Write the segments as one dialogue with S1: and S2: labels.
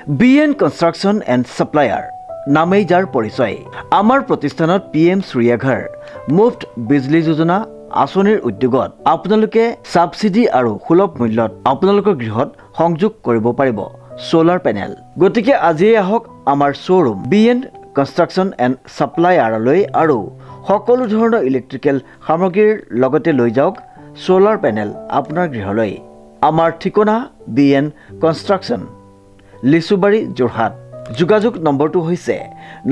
S1: BN construction and supplier নামেই যাৰ পৰিচয়। আমাৰ প্ৰতিষ্ঠানত PM সূৰ্যাঘৰ মুফ্ত বিজলী যোজনা আঁচনিৰ উদ্যোগত আপোনালোকে ছাবচিডি আৰু সুলভ মূল্যত আপোনালোকৰ গৃহত সংযোগ কৰিব পাৰিব সোলাৰ পেনেল। গতিকে আজিয়ে আহক আমাৰ শ্ব'ৰুম BN কনষ্ট্ৰাকশ্যন এণ্ড ছাপ্লায়াৰলৈ আৰু সকলো ধৰণৰ ইলেক্ট্ৰিকেল সামগ্ৰীৰ লগতে লৈ যাওক সোলাৰ পেনেল আপোনাৰ গৃহলৈ। আমাৰ ঠিকনা BN কনষ্ট্ৰাকশ্যন, লিচুবাৰী, যোৰহাট। যোগাযোগ নম্বৰটো হৈছে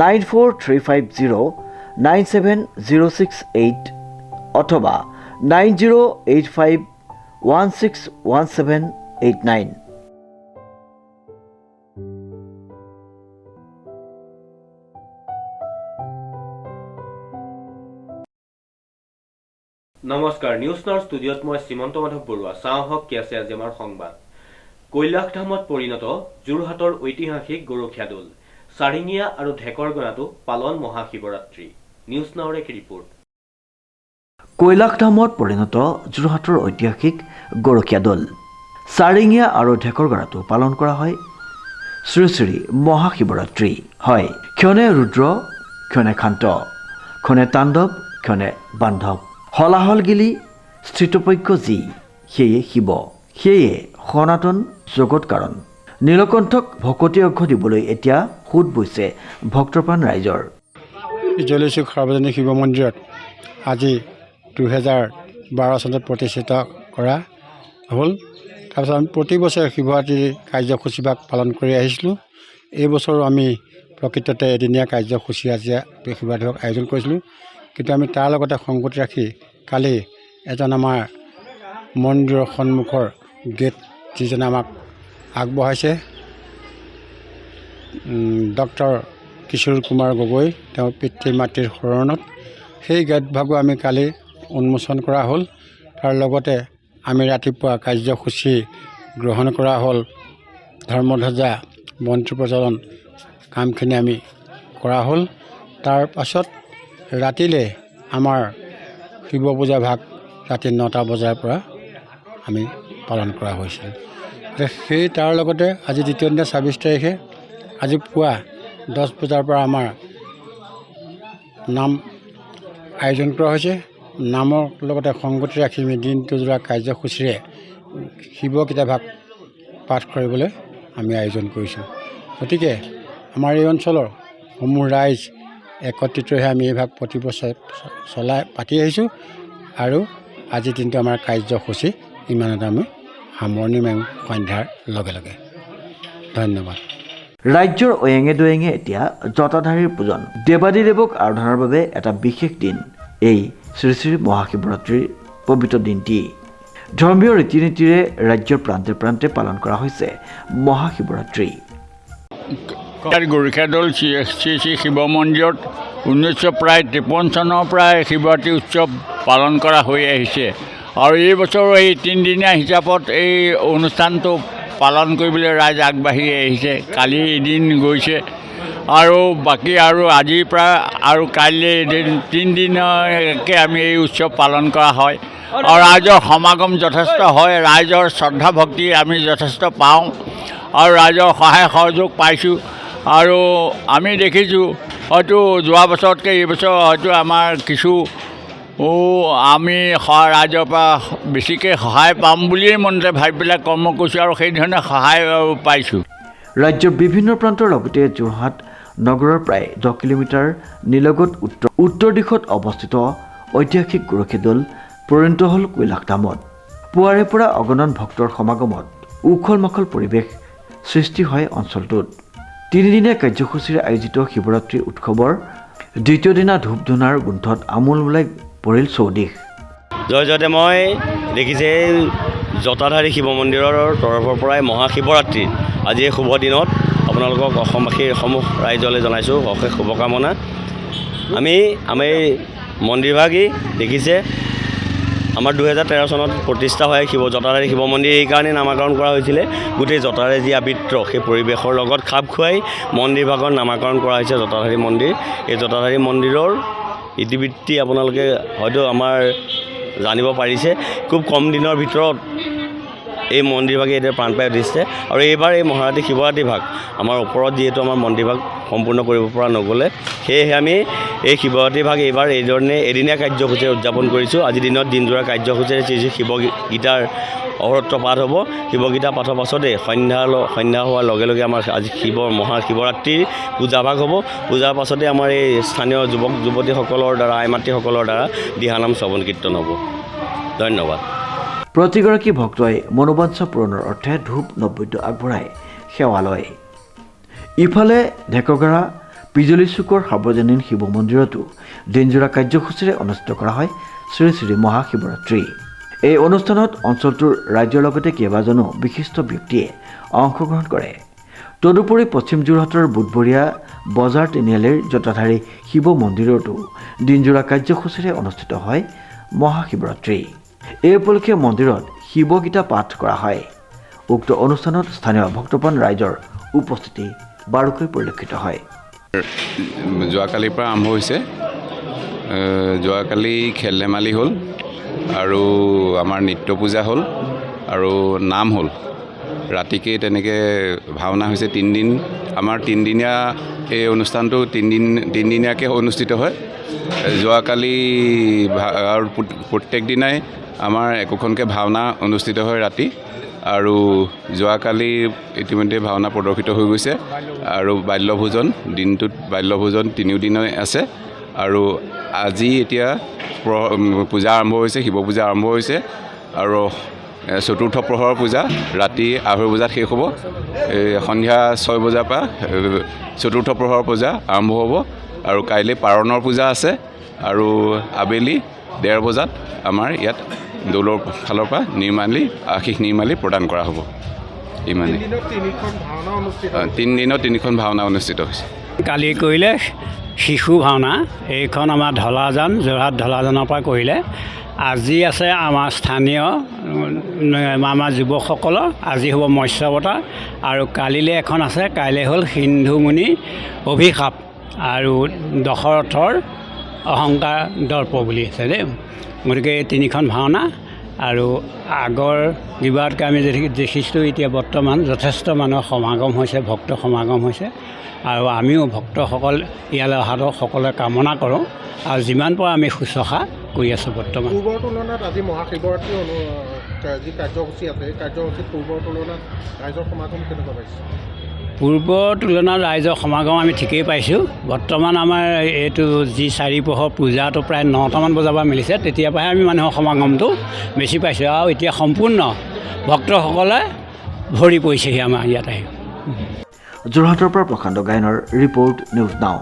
S1: 9435097068 অথবা 9085161789।
S2: নমস্কাৰ, নিউজ নাওৰ ষ্টুডিঅ'ত মই শ্ৰীমন্ত মাধৱ বৰুৱা। চাওঁ হওক কি আছে আজি আমাৰ সংবাদ। কৈলাশধামত পৰিণত যোৰহাটৰ ঐতিহাসিক গৰখীয়া দৌল, চাৰিঙীয়া আৰু ঢেকৰগনাতো পালন মহাশিৱৰাত্ৰি। নিউজ নাওৰ এক ৰিপৰ্ট।
S1: কৈলাশধামত পৰিণত যোৰহাটৰ ঐতিহাসিক গৰখীয়া দৌল, চাৰিঙীয়া আৰু ঢেকৰগনাতো পালন কৰা হয় শ্ৰী শ্ৰী মহাশিৱৰাত্ৰি। হয়, ক্ষণে ৰুদ্ৰ, ক্ষণে শান্ত, ক্ষণে তাণ্ডৱ, ক্ষণে বান্ধৱ। হলাহল গিলি স্থিতপক্ষ যি, সেয়ে শিৱ, সেয়ে সনাতন জগত কাৰণ। নীলকণ্ঠক ভকতি অৰ্ঘ্য দিবলৈ এতিয়া সোঁত বৈছে ভক্তপ্ৰাণ ৰাইজৰ।
S3: জলেশ্বৰ সাৰ্বজনীন শিৱ মন্দিৰত আজি 2012 চনত প্ৰতিষ্ঠিত কৰা হ'ল। তাৰপিছত আমি প্ৰতি বছৰে শিৱৰাত্ৰিৰ কাৰ্যসূচীভাগ পালন কৰি আহিছিলোঁ। এই বছৰো আমি প্ৰকৃততে এদিনীয়া কাৰ্যসূচী আজি শিৱৰাত্ৰিভাগ আয়োজন কৰিছিলোঁ। কিন্তু আমি তাৰ লগতে সংগতি ৰাখি কালি এজন আমাৰ মন্দিৰৰ সন্মুখৰ গেট যিজনে আমাক আগবঢ়াইছে, ডক্টৰ কিশোৰ কুমাৰ গগৈ, তেওঁৰ পিতৃ মাতৃৰ শৰণত, সেই গেটভাগো আমি কালি উন্মোচন কৰা হ'ল। তাৰ লগতে আমি ৰাতিপুৱা কাৰ্যসূচী গ্ৰহণ কৰা হ'ল। ধৰ্মধ্বজা, বন্তি প্ৰজ্বলন কামখিনি আমি কৰা হ'ল। তাৰ পাছত ৰাতিলৈ আমাৰ শিৱ পূজা ভাগ ৰাতি 9টা বজাৰ পৰা আমি পালন কৰা হৈছিল। সেই তাৰ লগতে আজি দ্বিতীয় দিনা 26 তাৰিখে আজি পুৱা 10 বজাৰ পৰা আমাৰ নাম আয়োজন কৰা হৈছে। নামৰ লগতে সংগতি ৰাখি আমি দিনটোজোৰা কাৰ্যসূচীৰে শিৱগীতাভাগ পাঠ কৰিবলৈ আমি আয়োজন কৰিছোঁ। গতিকে আমাৰ এই অঞ্চলৰ সমূহ ৰাইজ একত্ৰিত হৈ আমি এই ভাগ প্ৰতি বছৰ পাতি আহিছোঁ আৰু আজিৰ দিনটো আমাৰ কাৰ্যসূচী ইমানতে আমি সামৰণি মাৰিম সন্ধ্যাৰ লগে লগে। ধন্যবাদ।
S1: ৰাজ্যৰ অয়েঙে দয়েঙে এতিয়া জটাধাৰীৰ পূজন, দেৱাদিদেৱক আৰাধনাৰ বাবে এটা বিশেষ দিন এই শ্ৰী শ্ৰী মহাশিৱৰাত্ৰিৰ পবিত্ৰ দিনটি। ধৰ্মীয় ৰীতি নীতিৰে ৰাজ্যৰ প্ৰান্তে প্ৰান্তে পালন কৰা হৈছে মহাশিৱৰাত্ৰি।
S4: গৰখীয়া দৌল শ্ৰী শ্ৰী শিৱ মন্দিৰত 1953 চনৰ পৰাই শিৱৰাত্ৰি উৎসৱ পালন কৰা হৈ আহিছে আৰু এই বছৰো এই 3 দিনীয়া হিচাপত এই অনুষ্ঠানটো পালন কৰিবলৈ ৰাইজ আগবাঢ়ি আহিছে। কালি এদিন গৈছে আৰু বাকী আৰু আজিৰ পৰা আৰু কাইলৈ এদিন 3 দিনকৈ আমি এই উৎসৱ পালন কৰা হয় আৰু ৰাইজৰ সমাগম যথেষ্ট হয়। ৰাইজৰ শ্ৰদ্ধা ভক্তি আমি যথেষ্ট পাওঁ আৰু ৰাইজৰ সহায় সহযোগ পাইছোঁ আৰু আমি দেখিছোঁ হয়তো যোৱা বছৰতকৈ এই বছৰ হয়তো আমাৰ কিছু আমি ৰাইজৰ পৰা বেছিকৈ সহায় পাম বুলিয়েই মনতে ভাবি পেলাই কৰ্ম কৰিছোঁ আৰু সেইধৰণে সহায় পাইছোঁ।
S1: ৰাজ্যৰ বিভিন্ন প্ৰান্তৰ লগতে যোৰহাট নগৰৰ প্ৰায় 10 কিলোমিটাৰ নিলগত উত্তৰ দিশত অৱস্থিত ঐতিহাসিক গৰখীয়া দৌল পৰিণত হ'ল কৈলাশধামত। পুৱাৰে পৰা অগণন ভক্তৰ সমাগমত উখল মাখল পৰিৱেশ সৃষ্টি হয় অঞ্চলটোত। 3 দিনীয়া কাৰ্যসূচীৰে আয়োজিত শিৱৰাত্ৰি উৎসৱৰ দ্বিতীয় দিনা ধূপ ধূনাৰ গোন্ধত আমোল মোলাই পৰিল চৌদিশ।
S5: জয়তে মই দেখিছে জটাধাৰী শিৱ মন্দিৰৰ তৰফৰ পৰাই মহাশিৱৰাত্ৰি আজি এই শুভ দিনত আপোনালোকক অসমবাসীৰ সমূহ ৰাইজলৈ জনাইছোঁ অশেষ শুভকামনা। আমি মন্দিৰভাগি দেখিছে আমাৰ 2013 চনত প্ৰতিষ্ঠা হয় জটাধাৰী শিৱ মন্দিৰ। এইকাৰণে নামাকৰণ কৰা হৈছিলে। গোটেই জটাৰে যি আবৃত্ত সেই পৰিৱেশৰ লগত খাপ খুৱাই মন্দিৰভাগৰ নামাকৰণ কৰা হৈছে জটাধাৰী মন্দিৰ। এই জটাধাৰী মন্দিৰৰ ইতিবৃত্তি আপোনালোকে হয়তো আমাৰ জানিব পাৰিছে। খুব কম দিনৰ ভিতৰত এই মন্দিৰভাগে এতিয়া প্ৰাণ পাই উঠিছে আৰু এইবাৰ এই মহাৰাতি শিৱৰাত্ৰি ভাগ আমাৰ ওপৰত যিহেতু আমাৰ মন্দিৰভাগ সম্পূৰ্ণ কৰিব পৰা নগ'লে সেয়েহে আমি এই শিৱৰাত্ৰি ভাগ এইবাৰ এইধৰণে এদিনীয়া কাৰ্যসূচীৰে উদযাপন কৰিছোঁ। আজিৰ দিনত দিনজোৰা কাৰ্যসূচীৰে শ্ৰী শ্ৰী শিৱগীতাৰ অহৰত্ব পাঠ হ'ব। শিৱগীতা পাঠৰ পাছতে সন্ধ্যা হোৱাৰ লগে লগে আমাৰ আজি মহাশিৱৰাত্ৰিৰ পূজাভাগ হ'ব। পূজাৰ পাছতে আমাৰ এই স্থানীয় যুৱক যুৱতীসকলৰ দ্বাৰা আই মাতৃসকলৰ দ্বাৰা দিহানাম শ্ৰৱণ কীৰ্তন হ'ব। ধন্যবাদ।
S1: প্ৰতিগৰাকী ভক্তই মনোবাঞ্ছা পূৰণৰ অৰ্থে ধূপ নৈবেদ্য আগবঢ়াই সেৱা লয়। ইফালে ঢেকৰগাৰা বিজুলী চুকৰ সাৰ্বজনীন শিৱ মন্দিৰতো দিনজোৰা কাৰ্যসূচীৰে অনুষ্ঠিত কৰা হয় শ্ৰী শ্ৰী মহাশিৱৰাত্ৰি। এই অনুষ্ঠানত অঞ্চলটোৰ ৰাজ্যৰ লগতে কেইবাজনো বিশিষ্ট ব্যক্তিয়ে অংশগ্ৰহণ কৰে। তদুপৰি পশ্চিম যোৰহাটৰ বুধবৰীয়া বজাৰ তিনিআলিৰ জটাধাৰী শিৱ মন্দিৰতো দিনজোৰা কাৰ্যসূচীৰে অনুষ্ঠিত হয় মহাশিৱৰাত্ৰি। এই উপলক্ষে মন্দিৰত শিৱগীতা পাঠ কৰা হয়। উক্ত অনুষ্ঠানত স্থানীয় ভক্তপ্ৰাণ ৰাইজৰ উপস্থিতি বাৰুকৈ পৰিলক্ষিত হয়।
S6: যোৱাকালিৰ পৰা আৰম্ভ হৈছে। যোৱাকালি খেল ধেমালি হ'ল আৰু আমাৰ নৃত্য পূজা হ'ল আৰু নাম হ'ল। ৰাতিকে তেনেকৈ ভাওনা হৈছে 3 দিন। আমাৰ 3দিনীয়া এই অনুষ্ঠানটো তিনিদিনীয়াকৈ অনুষ্ঠিত হয়। যোৱাকালি আৰু প্ৰত্যেক দিনাই আমাৰ একোখনকৈ ভাওনা অনুষ্ঠিত হয় ৰাতি। আৰু যোৱাকালি ইতিমধ্যে ভাওনা প্ৰদৰ্শিত হৈ গৈছে আৰু বাল্যভোজন দিনটোত বাল্যভোজন 3 দিনেই আছে। আৰু আজি এতিয়া পূজা আৰম্ভ হৈছে, শিৱ পূজা আৰম্ভ হৈছে আৰু চতুৰ্থ প্ৰহৰৰ পূজা ৰাতি 2:30 বজাত শেষ হ'ব। সন্ধিয়া 6 বজাৰ পৰা চতুৰ্থ প্ৰহৰৰ পূজা আৰম্ভ হ'ব আৰু কাইলৈ পাৰণৰ পূজা আছে আৰু আবেলি 1:30 বজাত আমাৰ ইয়াত দৌলৰ ফালৰ পৰা আশীষ নিৰ্মালী প্ৰদান কৰা হ'ব। ইমানেই। 3 দিনত 3খন ভাওনা অনুষ্ঠিত হৈছে।
S3: কালি কৰিলে শিশু ভাওনা, এইখন আমাৰ ঢলাজান যোৰহাট ঢলাজানৰ পৰা কৰিলে। আজি আছে আমাৰ স্থানীয় আমাৰ যুৱকসকলৰ, আজি হ'ব মৎস্যৱতাৰ আৰু কালিলৈ এখন আছে। কাইলৈ হ'ল সিন্ধুমুনি অভিশাপ আৰু দশৰথৰ অহংকাৰ দৰ্প বুলি আছে দেই। গতিকে এই 3খন ভাওনা আৰু আগৰ কিবাতকৈ আমি দেখিছোঁ এতিয়া বৰ্তমান যথেষ্ট মানুহৰ সমাগম হৈছে, ভক্ত সমাগম হৈছে আৰু আমিও ভক্তসকল ইয়ালৈ অহাটো সকলোৱে কামনা কৰোঁ আৰু যিমান পাৰোঁ আমি শুশ্ৰূষা কৰি আছোঁ বৰ্তমান।
S7: পূৰ্বৰ তুলনাত আজি মহাশিৱৰাত্ৰি যি কাৰ্যসূচী আছে এই কাৰ্যসূচীত পূৰ্বৰ তুলনাত ৰাইজৰ সমাগম কেনেকুৱা পাইছে?
S3: পূৰ্বৰ তুলনাত ৰাইজৰ সমাগম আমি ঠিকেই পাইছোঁ। বৰ্তমান আমাৰ এইটো যি 4 প্ৰহৰ পূজাটো প্ৰায় 9টামান বজাৰ পৰা মিলিছে, তেতিয়াৰ পৰাহে আমি মানুহৰ সমাগমটো বেছি পাইছোঁ আৰু এতিয়া সম্পূৰ্ণ ভক্তসকলে ভৰি পৰিছেহি আমাৰ ইয়াত আহি।
S1: যোৰহাটৰ পৰা প্ৰশান্ত গায়নৰ ৰিপৰ্ট, নিউজ নাও।